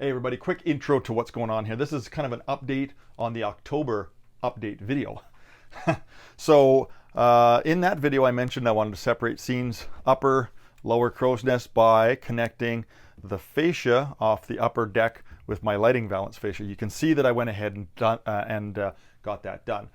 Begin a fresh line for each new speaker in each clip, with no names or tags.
Hey everybody, quick intro to what's going on here. This is kind of an update on the October update video. So in that video I mentioned I wanted to separate scenes upper, lower Crowsnest by connecting the fascia off the upper deck with my lighting valance fascia. You can see that I went ahead and got that done.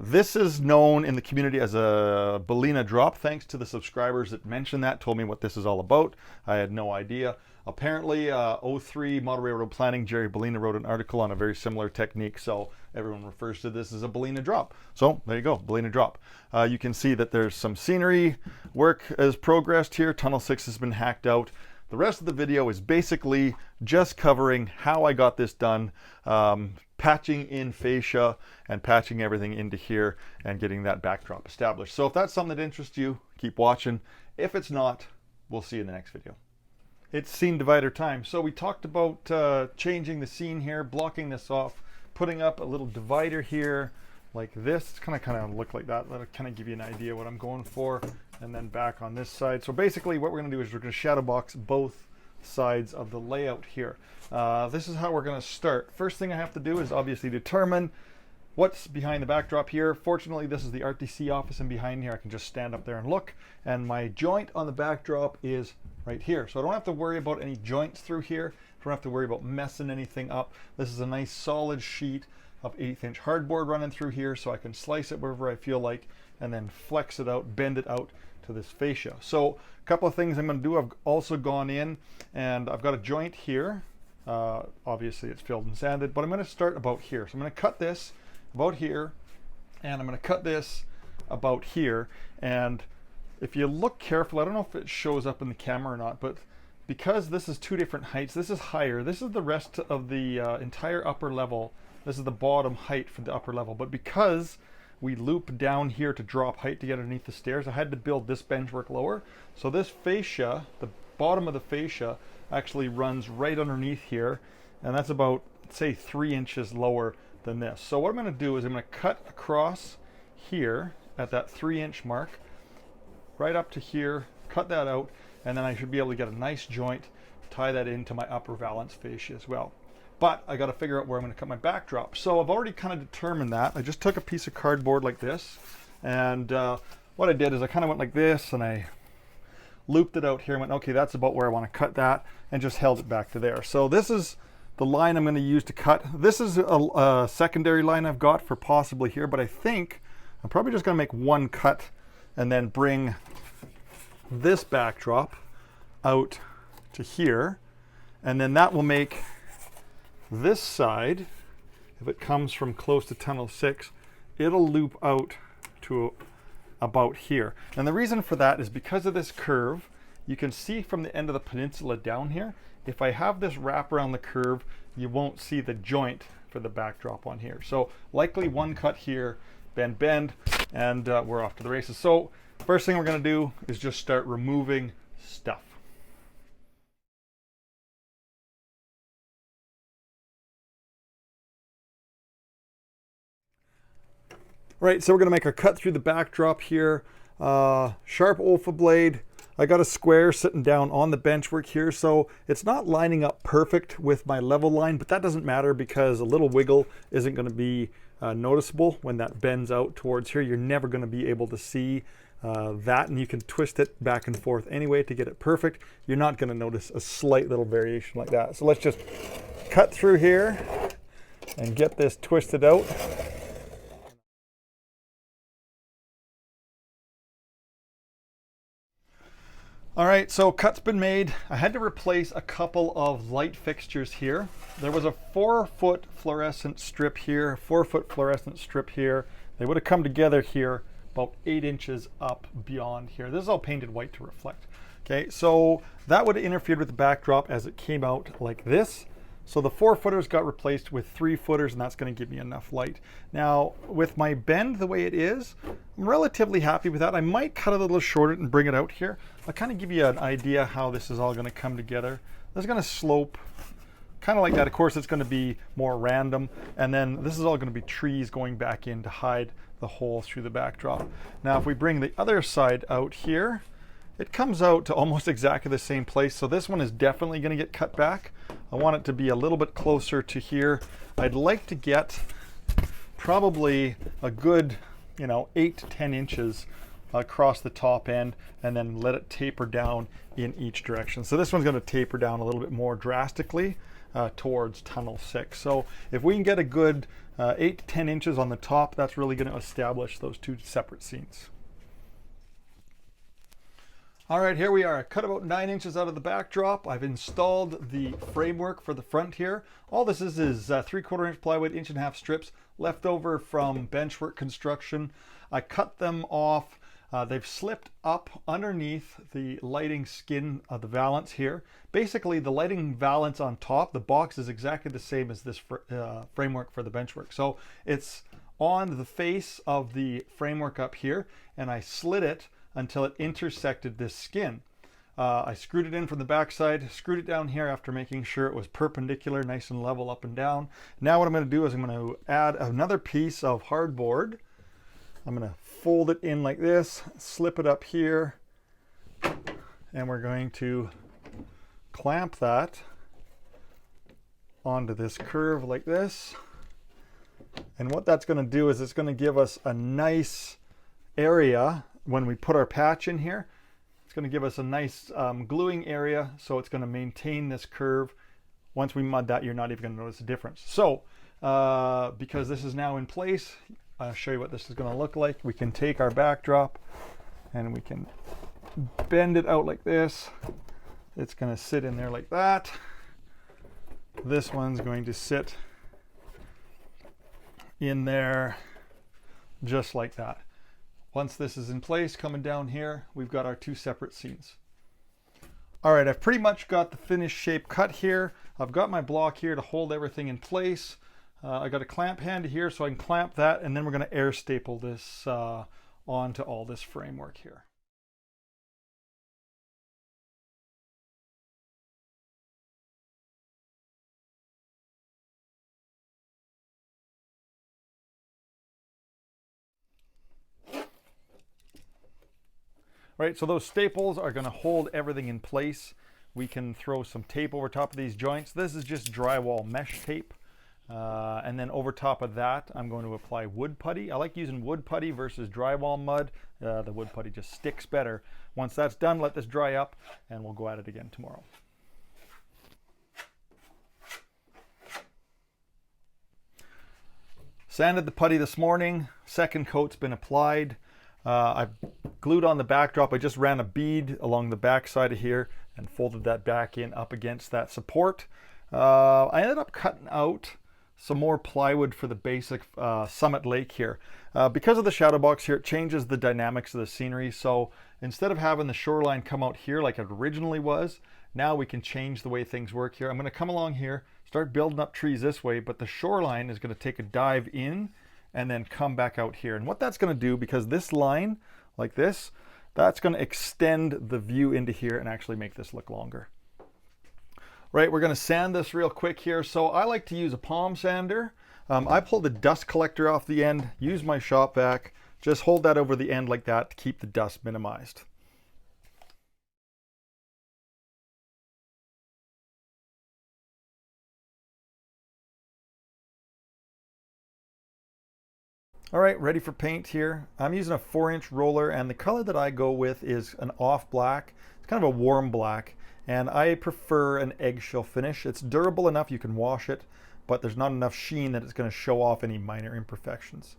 This is known in the community as a Bellina drop. Thanks to the subscribers that mentioned that, told me what this is all about. I had no idea. Apparently, 03 Model Railroad Planning, Jerry Bellina wrote an article on a very similar technique, so everyone refers to this as a Bellina drop. So there you go, Bellina drop. You can see that there's some scenery work has progressed here. Tunnel 6 has been hacked out. The rest of the video is basically just covering how I got this done, patching in fascia and patching everything into here and getting that backdrop established. So if that's something that interests you, keep watching. If it's not, we'll see you in the next video. It's scene divider time. So we talked about changing the scene here, blocking this off, putting up a little divider here like this. It's kind of look like that. That'll kind of give you an idea what I'm going for. And then back on this side. So basically what we're going to do is we're going to shadow box both sides of the layout here. This is how we're going to start. First thing I have to do is obviously determine what's behind the backdrop here. Fortunately, this is the RTC office, and behind here I can just stand up there and look. And my joint on the backdrop is right here. So I don't have to worry about any joints through here. I don't have to worry about messing anything up. This is a nice solid sheet of 1/8 inch hardboard running through here, so I can slice it wherever I feel like and then flex it out, bend it out to this fascia. So a couple of things I'm going to do. I've also gone in and I've got a joint here. Obviously it's filled and sanded, but I'm going to start about here. So I'm going to cut this about here, and I'm going to cut this about here. And if you look carefully, I don't know if it shows up in the camera or not, but because this is two different heights, this is higher. This is the rest of the entire upper level. This is the bottom height for the upper level. But because we loop down here to drop height to get underneath the stairs, I had to build this benchwork lower. So this fascia, the bottom of the fascia, actually runs right underneath here, and that's about, say, 3 inches lower than this. So what I'm going to do is I'm going to cut across here at that 3-inch mark, right up to here, cut that out, and then I should be able to get a nice joint, tie that into my upper valance fascia as well. But I got to figure out where I'm going to cut my backdrop. So I've already kind of determined that. I just took a piece of cardboard like this, and what I did is I kind of went like this, and I looped it out here and went, okay, that's about where I want to cut that, and just held it back to there. So this is the line I'm going to use to cut. This is a secondary line I've got for possibly here, but I think I'm probably just going to make one cut and then bring this backdrop out to here, and then that will make this side, if it comes from close to tunnel 6, it'll loop out to about here. And the reason for that is because of this curve. You can see from the end of the peninsula down here, if I have this wrap around the curve, you won't see the joint for the backdrop on here. So likely one cut here, bend, and we're off to the races. So first thing we're going to do is just start removing stuff. Right, so we're going to make our cut through the backdrop here. Sharp Olfa blade. I got a square sitting down on the benchwork here, so it's not lining up perfect with my level line, but that doesn't matter because a little wiggle isn't going to be noticeable when that bends out towards here. You're never going to be able to see that, and you can twist it back and forth anyway to get it perfect. You're not going to notice a slight little variation like that. So let's just cut through here and get this twisted out. All right, so cut's been made. I had to replace a couple of light fixtures here. There was a 4-foot fluorescent strip here, 4-foot fluorescent strip here. They would have come together here about 8 inches up beyond here. This is all painted white to reflect. Okay, so that would have interfered with the backdrop as it came out like this. So the 4-footers got replaced with 3-footers, and that's going to give me enough light. Now, with my bend the way it is, I'm relatively happy with that. I might cut it a little shorter and bring it out here. I'll kind of give you an idea how this is all going to come together. This is going to slope kind of like that. Of course, it's going to be more random. And then this is all going to be trees going back in to hide the hole through the backdrop. Now, if we bring the other side out here, it comes out to almost exactly the same place. So this one is definitely going to get cut back. I want it to be a little bit closer to here. I'd like to get probably a good, 8 to 10 inches across the top end, and then let it taper down in each direction. So this one's going to taper down a little bit more drastically towards tunnel 6. So if we can get a good 8 to 10 inches on the top, that's really going to establish those two separate scenes. All right, here we are. I cut about 9 inches out of the backdrop. I've installed the framework for the front here. All this is 3/4 inch plywood, 1.5 inch strips left over from benchwork construction. I cut them off. They've slipped up underneath the lighting skin of the valance here. Basically, the lighting valance on top, the box is exactly the same as this framework for the benchwork. So it's on the face of the framework up here, and I slid it until it intersected this skin. I screwed it in from the backside, screwed it down here after making sure it was perpendicular, nice and level up and down. Now what I'm going to do is I'm going to add another piece of hardboard. I'm going to fold it in like this, slip it up here, and we're going to clamp that onto this curve like this. And what that's going to do is it's going to give us a nice area when we put our patch in here. It's going to give us a nice gluing area, so it's going to maintain this curve. Once we mud that, you're not even going to notice the difference. So because this is now in place, I'll show you what this is going to look like. We can take our backdrop and we can bend it out like this. It's going to sit in there like that. This one's going to sit in there just like that. Once this is in place, coming down here, we've got our two separate scenes. All right, I've pretty much got the finished shape cut here. I've got my block here to hold everything in place. I got a clamp hand here so I can clamp that, and then we're going to air staple this onto all this framework here. Right, so those staples are going to hold everything in place. We can throw some tape over top of these joints. This is just drywall mesh tape. And then over top of that, I'm going to apply wood putty. I like using wood putty versus drywall mud. The wood putty just sticks better. Once that's done, let this dry up, and we'll go at it again tomorrow. Sanded the putty this morning. Second coat's been applied. I've glued on the backdrop. I just ran a bead along the back side of here and folded that back in up against that support. I ended up cutting out some more plywood for the basic Summit Lake here. Because of the shadow box here, it changes the dynamics of the scenery. So instead of having the shoreline come out here like it originally was, now we can change the way things work here. I'm going to come along here, start building up trees this way, but the shoreline is going to take a dive in and then come back out here. And what that's going to do, because this line like this, that's going to extend the view into here and actually make this look longer. Right, we're going to sand this real quick here. So I like to use a palm sander. I pull the dust collector off the end, use my shop vac, just hold that over the end like that to keep the dust minimized. All right, ready for paint here. I'm using a 4-inch roller, and the color that I go with is an off black. It's kind of a warm black, and I prefer an eggshell finish. It's durable enough you can wash it, but there's not enough sheen that it's going to show off any minor imperfections.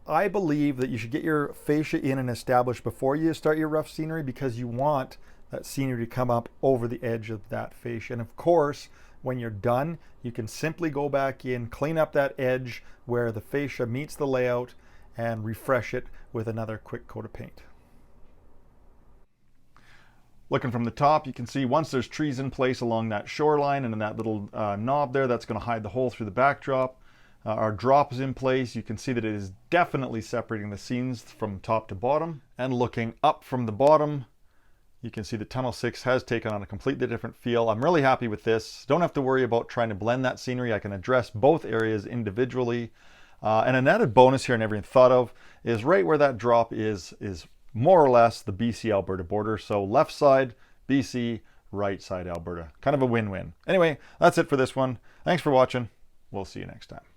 I believe that you should get your fascia in and established before you start your rough scenery, because you want that scenery to come up over the edge of that fascia. And of course, when you're done, you can simply go back in, clean up that edge where the fascia meets the layout, and refresh it with another quick coat of paint. Looking from the top, you can see once there's trees in place along that shoreline and in that little knob there, that's going to hide the hole through the backdrop. Our drop is in place. You can see that it is definitely separating the scenes from top to bottom. And looking up from the bottom, you can see that Tunnel 6 has taken on a completely different feel. I'm really happy with this. Don't have to worry about trying to blend that scenery. I can address both areas individually. And an added bonus here I never even thought of is right where that drop is more or less the BC Alberta border. So left side BC, right side Alberta. Kind of a win-win. Anyway, that's it for this one. Thanks for watching. We'll see you next time.